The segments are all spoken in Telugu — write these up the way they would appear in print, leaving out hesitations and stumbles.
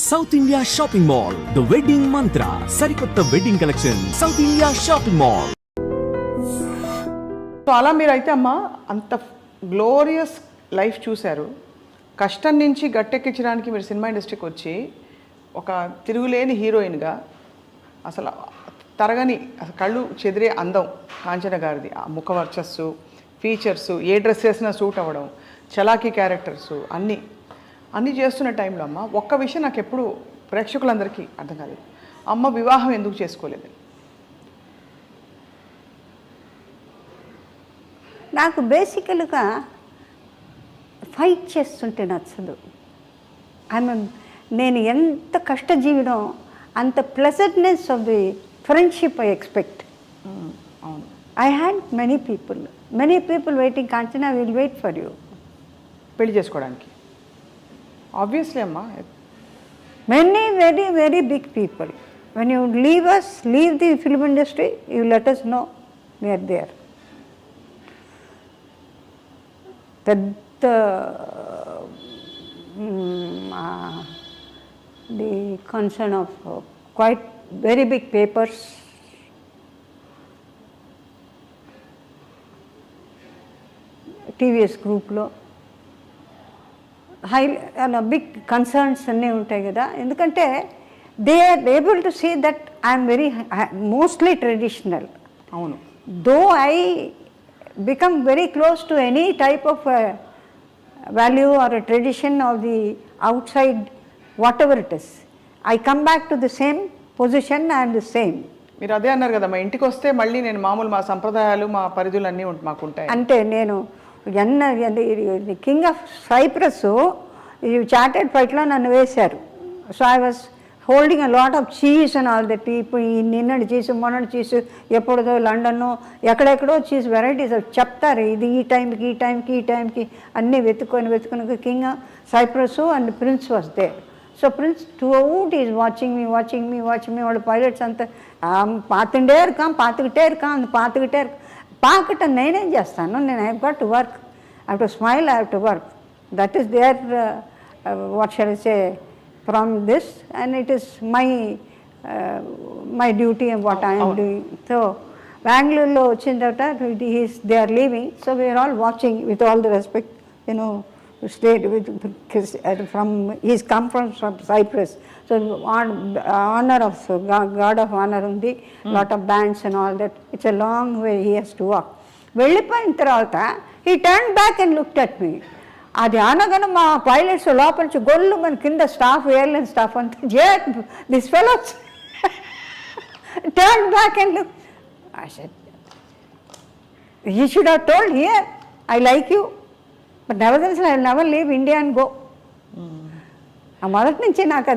South India shopping mall the wedding మంత్ర సరికొత్త wedding collection south India shopping mall. So అలా మీరైతే అమ్మ అంత గ్లోరియస్ లైఫ్ చూశారు. కష్టం నుంచి గట్టెక్కించడానికి మీరు సినిమా ఇండస్ట్రీకి వచ్చి ఒక తిరుగులేని హీరోయిన్గా అసలు తరగని అసలు కళ్ళు చెదిరే అందం కాంచన గారిది. ఆ ముఖ వర్చస్సు, ఫీచర్సు, ఏ డ్రెస్ వేసినా సూట్ అవ్వడం, చలాకీ క్యారెక్టర్సు అన్నీ చేస్తున్న టైంలో అమ్మ ఒక్క విషయం నాకు ఎప్పుడు ప్రేక్షకులందరికీ అర్థం కాలేదు. అమ్మ వివాహం ఎందుకు చేసుకోలేదు? నాకు బేసికల్గా ఫైట్ చేస్తుంటే నచ్చదు. నేను ఎంత కష్టజీవినో అంత pleasantness of the friendship I expect. అవును, I had many people waiting. Kanchana will wait for you. పెళ్లి చేసుకోవడానికి ఆబ్వియస్లీ అమ్మ Many very big people. When you leave the film industry, you let us know we are there. The concern of quite very big papers, TVS group lo high big concerns అన్నీ ఉంటాయి కదా. ఎందుకంటే they are able to see that I'm very mostly traditional. అవును, though I become very close to any type of value or tradition of the outside whatever it is, I come back to the same position and same. మీరు అదే అన్నారు కదా, మా ఇంటికి వస్తే మళ్ళీ నేను మామూలు మా సంప్రదాయాలు మా పరిధులు అన్నీ మాకుంటాయి. అంటే నేను కింగ్ ఆఫ్ సైప్రస్ ఈ చార్టెడ్ ఫైట్లో నన్ను వేశారు. So I was holding a lot of cheese and all that. ఇప్పుడు ఈ నిన్నటి చీజ్ మొన్నటి చీజ్ ఎప్పుడుదో లండన్ ఎక్కడెక్కడో చీజ్ వెరైటీస్ చెప్తారు. ఇది ఈ టైంకి అన్నీ వెతుకొని king Cyprus and prince was there. So prince throughout is watching me వాళ్ళు పైలట్స్ అంతా పాతుకిటే ఇరుకాం పాకటం నేనేం చేస్తాను, నేను I got to work, I have to smile, I have to work. That is there what shall I say from this and it is my duty and what I'm doing. So బెంగళూరులో వచ్చిన తర్వాత they are leaving. So we're all watching with all the respect, stayed with he's come from Cyprus, so honor of god of honor undi, lot of bands and all that. It's a long way he has to walk. వెళ్ళిపోయిన తర్వాత he turned back and looked at me. అది అనగానే మా పైలట్స్ లోపల నుంచి గొల్లు మన కింద స్టాఫ్, ఎయిర్లైన్ స్టాఫ్ అంతా this fellows turned back and looked. I said he should have told, here I like you, but nevertheless I will never leave India and go. ఆ మొదటి నుంచి నాకు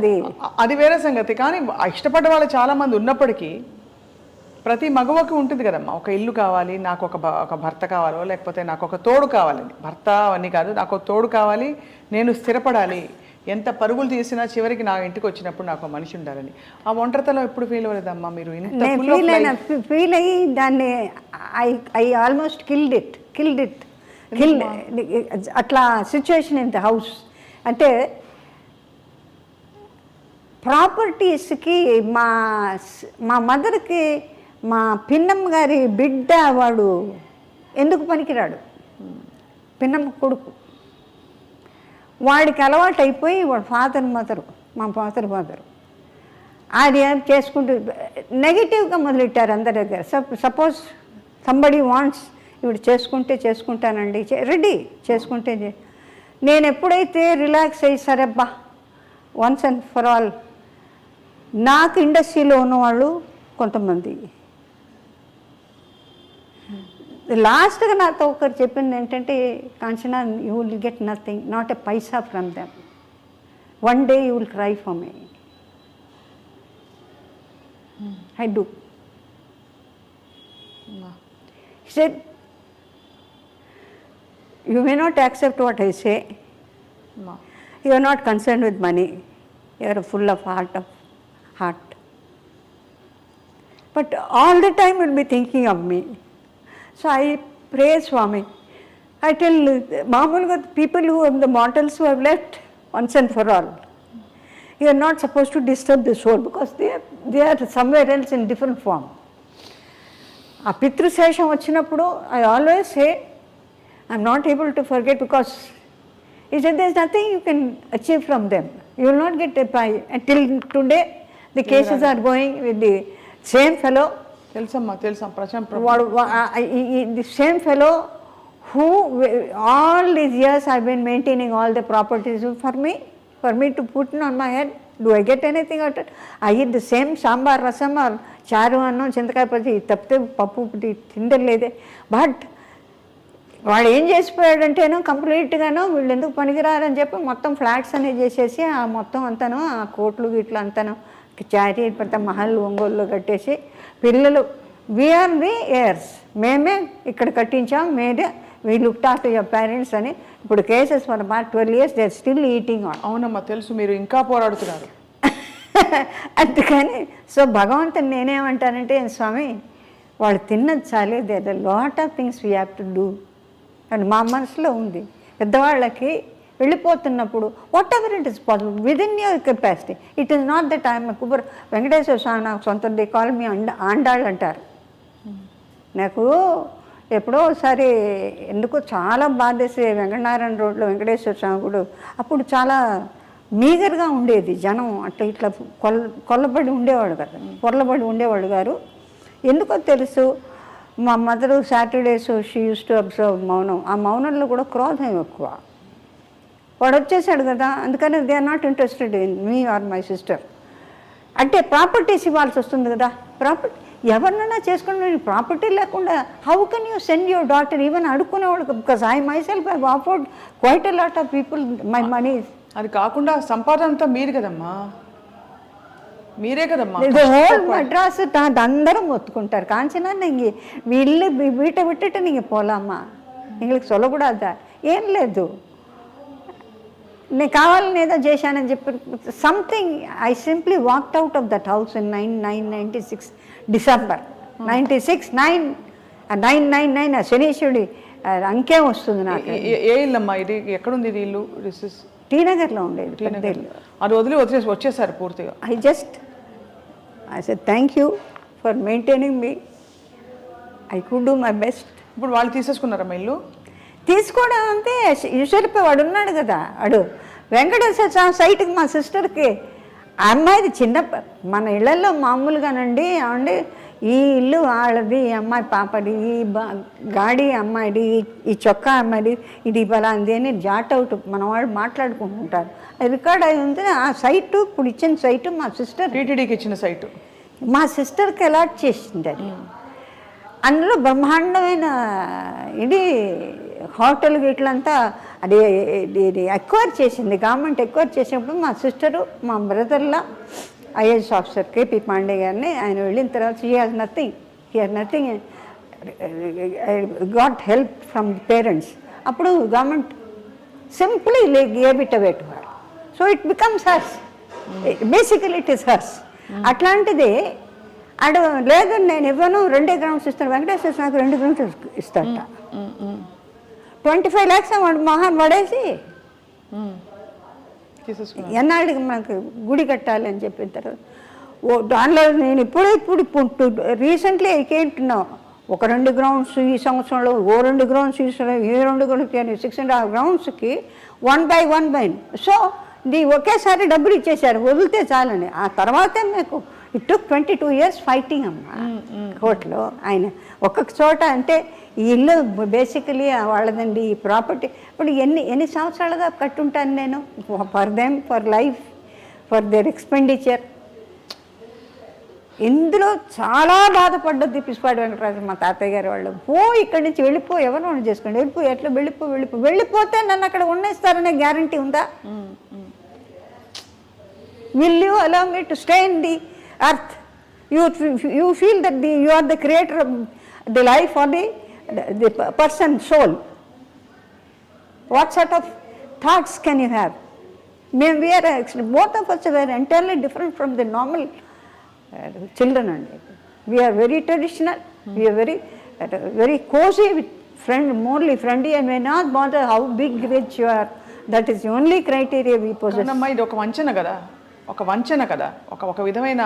అది వేరే సంగతి. కానీ ఇష్టపడ్డ వాళ్ళు చాలామంది ఉన్నప్పటికీ ప్రతి మగవకి ఉంటుంది కదమ్మా, ఒక ఇల్లు కావాలి, నాకు ఒక భర్త కావాలో, లేకపోతే నాకు ఒక తోడు కావాలని. భర్త అవన్నీ కాదు, నాకు ఒక తోడు కావాలి, నేను స్థిరపడాలి, ఎంత పరుగులు తీసినా చివరికి నా ఇంటికి వచ్చినప్పుడు నాకు మనిషి ఉండాలని. ఆ ఒంటరితనం ఎప్పుడు ఫీల్ అవ్వలేదమ్మా మీరు? ఫీల్ అయ్యి దాన్ని ఐ ఆల్మోస్ట్ కిల్డ్ ఇట్ అట్లా సిచ్యువేషన్ ఇన్ ద హౌస్. అంటే ప్రాపర్టీస్కి మా మదర్కి మా పిన్నమ్మ గారి బిడ్డ వాడు ఎందుకు పనికిరాడు, పిన్నమ్మ కొడుకు, వాడికి అలవాటు అయిపోయి వాడు మా ఫాదర్ మదరు అది చేసుకుంటూ నెగిటివ్గా మొదలెట్టారు అందరి దగ్గర. సపోజ్ సంబడి వాంట్స్, ఇప్పుడు చేసుకుంటానండి, రెడీ చేసుకుంటే. నేను ఎప్పుడైతే రిలాక్స్ అయ్యి సరేబ్బా వన్స్ అండ్ ఫర్ ఆల్, నాకు ఇండస్ట్రీలో ఉన్నవాళ్ళు కొంతమంది లాస్ట్గా నాతో ఒకరు చెప్పింది ఏంటంటే, Kanchana you will get nothing, not a Paisa from them, one day you will cry for me. I do. He said, you may not accept what I say. No. You are not concerned with money. You are full of heart. But all the time you will be thinking of me. So I pray Swami. I tell people who have the mortals who have left once and for all, You are not supposed to disturb the soul because they are somewhere else in different form. ఆ పితృశేషం వచ్చినప్పుడు I always say I'm not able to forget because he said there is nothing you can achieve from them. You will not get a pie till today the cases are going with the same fellow. తెలుసా the same fellow who all these years I've been maintaining all the properties for me to put on my head. Do I get anything out of it? I eat the same sambar rasam or charu annam చింతకాయ పచ్చి తప్పితే పప్పు తిండలేదే. బట్ వాడు ఏం చేసిపోయాడంటేనో కంప్లీట్గానో వీళ్ళు ఎందుకు పనికిరారని చెప్పి మొత్తం ఫ్లాట్స్ అనేది చేసేసి ఆ మొత్తం అంతాను ఆ కోట్లు గిట్లు అంతాను చారీ పెద్ద మహల్ ఒంగోలు కట్టేసి పిల్లలు వీఆర్ ది ఎయిర్స్, మేమే ఇక్కడ కట్టించాం, మేమే we looked after your parents అని. ఇప్పుడు cases for about 12 years they are still eating on. అవునమ్మా తెలుసు, మీరు ఇంకా పోరాడుతున్నారు. అందుకని సో భగవంతుని నేనేమంటానంటే స్వామి వాళ్ళు తిన్నది చాలే, they are lot of things we have to do అని మా మనసులో ఉంది. పెద్దవాళ్ళకి వెళ్ళిపోతున్నప్పుడు whatever it is possible within your capacity. It is not that I'm Kuber. Venkateswara Swami నాకు సొంత దే కాల్ మీ ఆండాళ్ళు అంటారు. నాకు ఎప్పుడో ఒకసారి ఎందుకో చాలా బాధేసి వెంకటనారాయణ రోడ్లో వెంకటేశ్వర స్వామి గుడి అప్పుడు చాలా మీగర్గా ఉండేది జనం, అట్లా ఇట్లా కొల్లబడి ఉండేవాడు కదా, పొరలబడి ఉండేవాడు గారు. ఎందుకో తెలుసు మా mother Saturdays she use to observe మౌనం. ఆ మౌనంలో కూడా క్రోధం ఎక్కువ. వాడు వచ్చేసాడు కదా, అందుకని they are not interested in me or my sister. అంటే ప్రాపర్టీస్ ఇవ్వాల్సి వస్తుంది కదా. ప్రాపర్టీ ఎవరినైనా చేసుకుని ప్రాపర్టీ లేకుండా how can you send your daughter even అడుక్కునేవాడు. Because I myself I afforded quite a lot of people my money. అది కాకుండా సంపాదన అంతా మీరు కదమ్మా, మీరే కదమ్మా. హోల్ మద్రాసు అందరం ఒత్తుకుంటారు. కాంచనా నీకు వీళ్ళు వీట విட்டுட்டு నీకు పోలామా, నీకు సొలగూడదా ఏం లేదు, నేను కావాలని ఏదో చేశానని చెప్పి something. I simply walked out of that house in 1996 December 96 999 ఆ శనీశ్వరుడి అంకే వస్తుంది నాకు. ఏ ఇల్లమ్మా ఇది? ఎక్కడుంది ఇది ఇల్లు? టీ నగర్లో ఉండేది పెద్ద ఇల్లు. అది వదిలేసి వచ్చేసారు పూర్తిగా. I said thank you for maintaining me. I could do my best. ఇప్పుడు వాళ్ళు తీసేసుకున్నారమ్మా ఇల్లు? తీసుకోవడం అంతే. ఈశ్వరిపై వాడు ఉన్నాడు కదా, వాడు వెంకటేశ్వర స్వామి సైట్కి మా సిస్టర్కి ఆ అమ్మాయిది చిన్న మన ఇళ్లలో మామూలుగానండి ఏమండి ఈ ఇల్లు వాళ్ళది, ఈ అమ్మాయి పాపది, ఈ గాడి అమ్మాయిది, ఈ చొక్కా అమ్మాయిది, ఇది బలాంది అని జాట్ అవుట్ మన వాళ్ళు మాట్లాడుకుంటుంటారు. అది రికార్డ్ అయి ఉంది. ఆ సైటు ఇప్పుడు ఇచ్చిన సైటు మా సిస్టర్ టీటీడీకి ఇచ్చిన సైటు మా సిస్టర్కి అలాట్ చేసింది. అది అందులో బ్రహ్మాండమైన ఇది హోటల్ ఇట్లంతా అది ఎక్వైర్ చేసింది గవర్నమెంట్. ఎక్వైర్ చేసినప్పుడు మా సిస్టరు మా బ్రదర్లా ఐఏఎస్ ఆఫీసర్ కేపీ పాండే గారిని ఆయన వెళ్ళిన తర్వాత he has nothing got help from the parents. అప్పుడు government simply gave it away to her. So it becomes hers, basically it is hers. అట్లాంటిది అడు లేదు నేను ఇవ్వను, 2 గ్రౌండ్స్ ఇస్తాను. వెంకటేశ్వర నాకు 2 గ్రౌండ్స్ ఇస్తాడట. 25 lakhs వాడు మహాన్ పడేసి ఎన్నాళ్ళకి మనకు గుడి కట్టాలి అని చెప్పిన తర్వాత దానిలో నేను ఇప్పుడు రీసెంట్లీ ఎక్కేంటున్నావు. ఒక 2 గ్రౌండ్స్ ఈ సంవత్సరంలో, 2 గ్రౌండ్స్ ఈ 2 గ్రౌండ్స్ 6.5 గ్రౌండ్స్కి 1 by 1 సో ఒకేసారి డబ్బులు ఇచ్చేశారు, వదిలితే చాలని. ఆ తర్వాతే మీకు ఇట్ టుక్ 22 years ఫైటింగ్ అమ్మా కోర్టులో. ఆయన ఒక్కొక్క చోట అంటే ఈ ఇల్లు బేసికలీ వాళ్ళదండి, ఈ ప్రాపర్టీ. ఇప్పుడు ఎన్ని సంవత్సరాలుగా కట్టుంటాను నేను for them, for life, for their expenditure. ఇందులో చాలా బాధపడ్డది పిసిపాటి వెంకటరాజు మా తాతయ్య గారు వాళ్ళు. ఇక్కడి నుంచి వెళ్ళిపో, ఎవరు చేసుకోండి, ఎట్లా వెళ్ళిపోతే నన్ను అక్కడ ఉండేస్తారనే గ్యారంటీ ఉందా? Will you allow me to stay in the earth? You feel that you are the creator of the life or the person soul. What sort of thoughts can you have? We are both of us were entirely different from the normal children. We are very traditional. We are very cozy with morally friendly, and we not bother how big rich you are. That is the only criteria we possess. అమ్మా ఇది ఒక వంచన కదా, ఒక వంచన కదా, ఒక విధమైన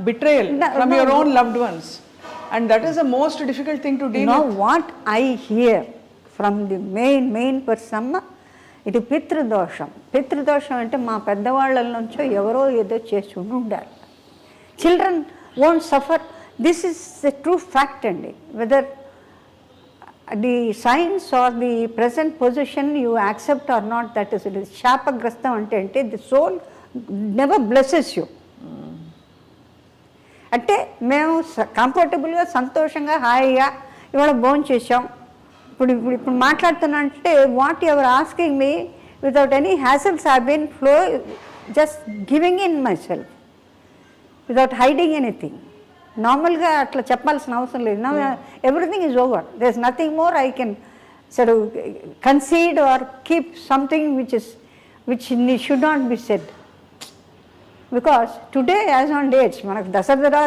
betrayal from your own loved ones, and that is the most difficult thing to deal with. What I here from the main person, ఇది పితృదోషం. పితృదోషం అంటే మా పెద్దవాళ్ళ నుంచో ఎవరో ఏదో చేసి ఉండాలి. Children won't suffer. This is the true fact అండి. Whether the science or the present position you accept or not, that is it. శాపగ్రస్తం అంటే the soul never blesses you. అంటే మేము కంఫర్టబుల్గా సంతోషంగా హాయిగా ఇవాళ భోజనం చేసాం, ఇప్పుడు మాట్లాడుతున్నా అంటే whatever asking me without any hassles have been flow, just giving in myself without hiding anything. నార్మల్గా అట్లా చెప్పాల్సిన అవసరం లేదు. నా everything is over, there is nothing more I can sir concede or keep something which should not be said. Because today as on dates మనకు దశరథ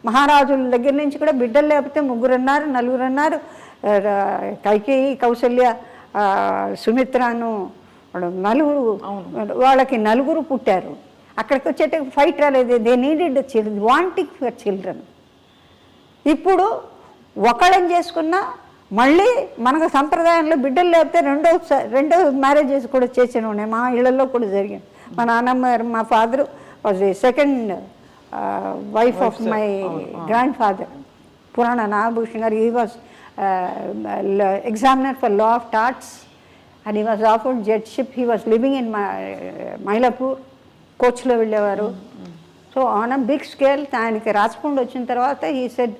మహారాజుల దగ్గర నుంచి కూడా బిడ్డలు లేకపోతే 3 అన్నారు, 4 అన్నారు. కైకేయి, కౌసల్య, సుమిత్రను 4, వాళ్ళకి 4 పుట్టారు. అక్కడికి వచ్చేటప్పుడు ఫైట్ రాలేదు. They needed children, wanting for children. ఇప్పుడు ఒకళ్ళని చేసుకున్నా మళ్ళీ మనకు సంప్రదాయంలో బిడ్డలు లేకపోతే రెండో మ్యారేజెస్ కూడా చేసిన ఉన్నాయి. మా ఇళ్లలో కూడా జరిగింది. మా నాన్నమ్మ గారు, మా father was the second wife of my grand father, పురాణ నాగభూషణ్ గారు. He was examiner for law of torts and he was offered judgeship. He was living in Mylapore, కోచ్లో వెళ్ళేవారు. So on a big scale ఆయనకి రాజపండు వచ్చిన తర్వాత హీ సెడ్,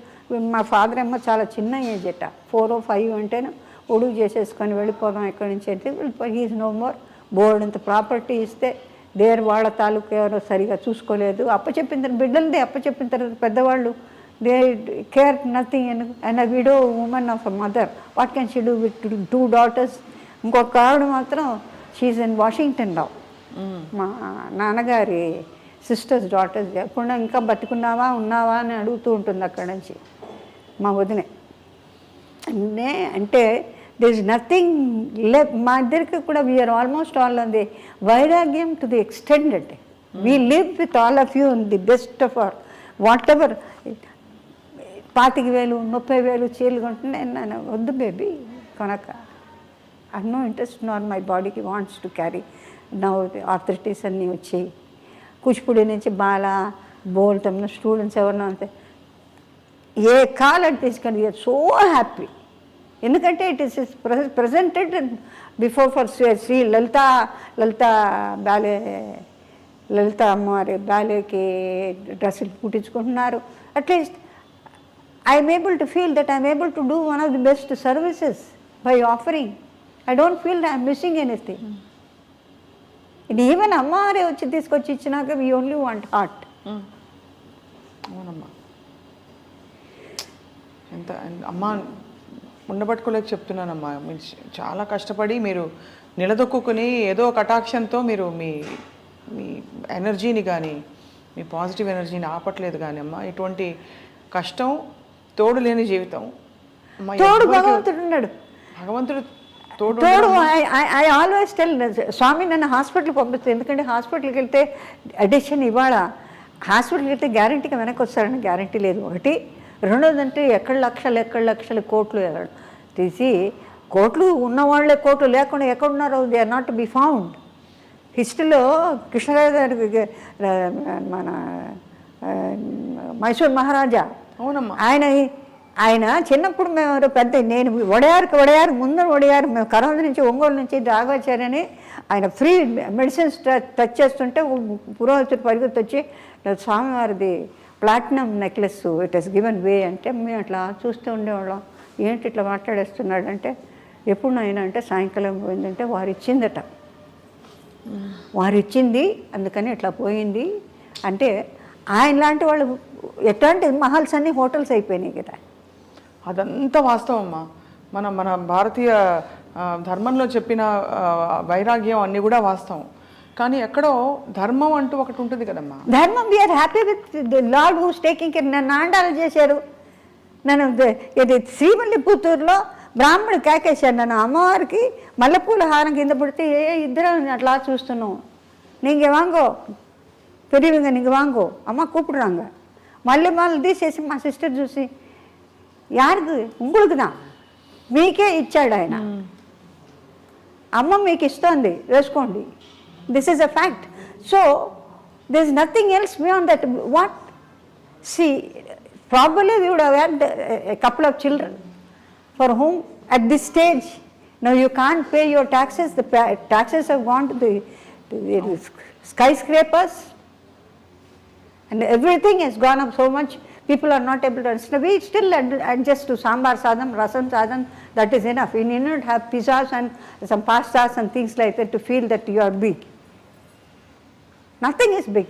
మా ఫాదర్ ఏమో చాలా చిన్న ఏజ్ అట, 4 or 5 అంటేనే ఒడుగు చేసేసుకొని వెళ్ళిపోదాం ఎక్కడి నుంచి అంటే వెళ్ళిపోయి. He's no more. బోర్డు అంత ప్రాపర్టీ ఇస్తే వాళ్ళ తాలూకు ఎవరో సరిగా చూసుకోలేదు. అప్పచెప్పిన తర్వాత బిడ్డలది అప్పచెప్పిన తర్వాత పెద్దవాళ్ళు they care nothing, and a widow woman of a mother, what can she do with 2 daughters? ఇంకొక ఆవిడ మాత్రం షీఈస్ ఇన్ వాషింగ్టన్ నౌ. మా నాన్నగారి సిస్టర్స్ డాటర్స్. ఎప్పుడు ఇంకా బతుకున్నావా ఉన్నావా అని అడుగుతూ ఉంటుంది అక్కడి నుంచి మా వదినే. అంటే దిర్ ఇస్ నథింగ్ మా ఇద్దరికి కూడా we are almost all on the వైరాగ్యం to the extended. We live with all of you in the best of our whatever. 25,000 30,000 చీరలు కొంటున్నా నేను వద్దు బేబీ కొనక. I know interest not my బాడీకి వాంట్స్ టు క్యారీ. నా ఆర్థరైటిస్ అన్నీ వచ్చి కూచిపూడి నుంచి బాలా బోల్టమ్ స్టూడెంట్స్ ఎవరన్నా అంతే ఏ కాలం తీసుకొని వీఆర్ సో హ్యాపీ. ఎందుకంటే it is presented before for Shri Lalitha ballet, Lalitha అమ్మవారి బ్యాలేకి డ్రెస్సులు కుట్టించుకుంటున్నారు. At least I'm able to feel that I'm able to do one of the best services by offering. I don't feel that I'm missing anything. And even అమ్మవారే వచ్చి తీసుకొచ్చి ఇచ్చినాక we only want heart. అవునమ్మా, ఎంత అమ్మ ఉండబట్టుకోలేక చెప్తున్నానమ్మా. మీరు చాలా కష్టపడి మీరు నిలదొక్కుని ఏదో కటాక్షంతో మీరు మీ ఎనర్జీని కానీ మీ పాజిటివ్ ఎనర్జీని ఆపట్లేదు కానీ అమ్మ. ఇటువంటి కష్టం, తోడు లేని జీవితం. తోడు భగవంతుడు ఉన్నాడు. భగవంతుడు తోడు. ఐ ఆల్వేస్ టెల్ స్వామి నన్ను హాస్పిటల్కి పంపిస్తాను. ఎందుకంటే హాస్పిటల్కి వెళ్తే అడిషన్ ఇవాళ హాస్పిటల్కి వెళ్తే గ్యారంటీగా వెనక్కి వస్తారని గ్యారంటీ లేదు. ఒకటి. రెండోదంటే ఎక్కడ లక్షలు కోట్లు తీసి కోట్లు ఉన్నవాళ్లే కోట్లు లేకుండా ఎక్కడున్నారో they are not to be found. హిస్టరీలో కృష్ణరాజు గారికి మన మైసూర్ మహారాజా, అవునమ్మా, ఆయన చిన్నప్పుడు మేము పెద్ద నేను వడయారు ముందర వడయారు మేము కరోనా నుంచి ఒంగోలు నుంచి రాఘవాచార్యని ఆయన ఫ్రీ మెడిసిన్స్ టచ్ చేస్తుంటే పురోహితుడు పరిగెత్తి వచ్చి స్వామివారిది platinum necklace it has given way అంటే మేము అట్లా చూస్తూ ఉండేవాళ్ళం. ఏంటి ఇట్లా మాట్లాడేస్తున్నాడు అంటే, ఎప్పుడు అయినా అంటే సాయంకాలం పోయిందంటే వారు ఇచ్చింది అందుకని ఇట్లా పోయింది అంటే. ఆయన లాంటి వాళ్ళు ఎట్లాంటి మహల్స్ అన్నీ హోటల్స్ అయిపోయినాయి కదా. అదంతా వాస్తవం అమ్మా. మన భారతీయ ధర్మంలో చెప్పిన వైరాగ్యం అన్నీ కూడా వాస్తవం. కానీ ఎక్కడో ధర్మం అంటూ ఒకటి ఉంటుంది కదమ్మా. ధర్మం we're happy with the lord who's taking care. నన్ను ఆండాలు చేశారు. నన్ను ఇది శ్రీవల్లిపుత్తూరులో బ్రాహ్మణుడు కేకేశారు. నన్ను అమ్మవారికి మల్లెపూల హారం కింద పడితే ఇద్దరం అట్లా చూస్తున్నాం. నీకే వాంగో பெரியவங்க நீங்கள் வாங்கோ அம்மா கூப்பிடுறாங்க. మళ్ళీ తీసేసి మా సిస్టర్ చూసి యారికి உங்களுக்கு தான் మీకే ఇచ్చాడు ఆయన, అమ్మ మీకు ఇస్తోంది వేసుకోండి, this is a fact. So this is nothing else beyond that. What see probably we would have had a couple of children for whom at this stage now you can't pay your taxes. The taxes have gone to the skyscrapers and everything has gone up so much. People are not able to understand. We still adjust to sambar sadam, rasam sadam, that is enough. You need not have pizzas and some pastas and things like that to feel that you are big. Nothing is big.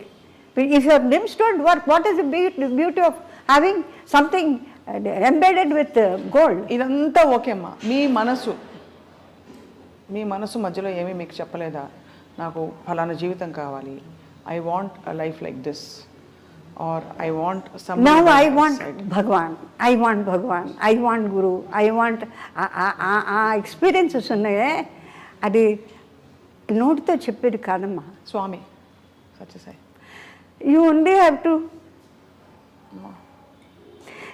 If your limbs don't work, what is the beauty of having something embedded with gold? ఇదంతా ఓకే అమ్మా, మీ మనసు మధ్యలో ఏమీ మీకు చెప్పలేదా, నాకు ఫలానా జీవితం కావాలి, I want a life like this, or I want some. Now I want Bhagwan, I want Bhagwan, I want Guru, I want ఆ ఎక్స్పీరియన్సెస్ ఉన్నాయే, అది నోటితో చెప్పేది కాదమ్మా. స్వామి Sathya Sai, you only have to,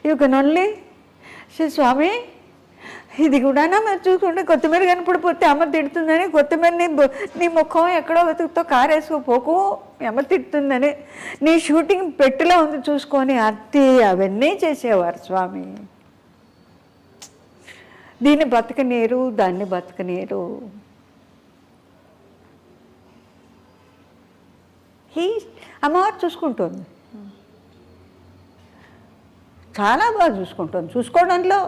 you can only say, స్వామి ఇది కూడా మీరు చూసుకుంటే కొత్తిమీర కనపడిపోతే అమ్మ తిడుతుందని, కొత్తిమీరని నీ ముఖం ఎక్కడో వెతుకుతో కారేసుకోపోకు అమ్మ తిడుతుందని, నీ షూటింగ్ పెట్టిలో ఉంది చూసుకొని అత్తి అవన్నీ చేసేవారు స్వామి. దీన్ని బతకనేరు, దాన్ని బతకనేరు. అమ్మవారు చూసుకుంటుంది, చాలా బాగా చూసుకుంటుంది. చూసుకోవడంలో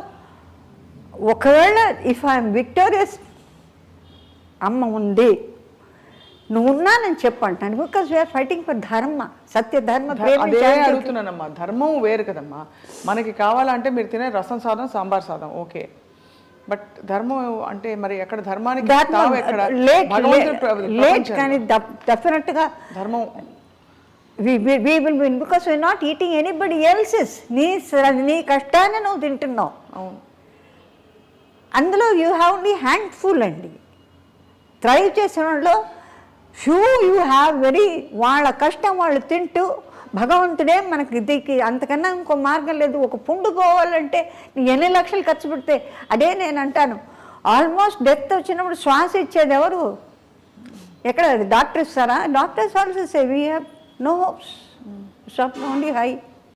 ఒకవేళ ఇఫ్ ఐఎమ్ విక్టోరియస్, అమ్మ ఉంది, నువ్వు ఉన్నానని చెప్పంటాను. బికాస్ వీఆర్ ఫైటింగ్ ఫర్ ధర్మ, సత్య ధర్మ. అదే అడుగుతున్నానమ్మా, ధర్మం వేరు కదమ్మా. మనకి కావాలంటే మీరు తినే రసం సాదం, సాంబార్ సాదం ఓకే, బట్ ధర్మం అంటే మరి ఎక్కడ ధర్మానికి లేట్, కానీ డెఫినెట్గా ధర్మం we will win because we are not eating anybody else's. నీ కష్టాన్ని నువ్వు తింటున్నావు. అవును, అందులో యూ హ్యావ్ ఓన్లీ హ్యాండ్ఫుల్ అండి. థ్రైవ్ చేసిన వాళ్ళు యూ హ్యావ్ వెరీ, వాళ్ళ కష్టం వాళ్ళు తింటూ భగవంతుడే మనకి దీనికి అంతకన్నా ఇంకో మార్గం లేదు. ఒక పుండు పోవాలంటే నీ ఎన్ని లక్షలు ఖర్చు పెడితే, అదే నేను అంటాను, ఆల్మోస్ట్ డెత్ వచ్చినప్పుడు శ్వాస ఇచ్చేది ఎవరు? ఎక్కడ? డాక్టర్ ఇస్తారా? Doctors also say we have no hopes, stop only high.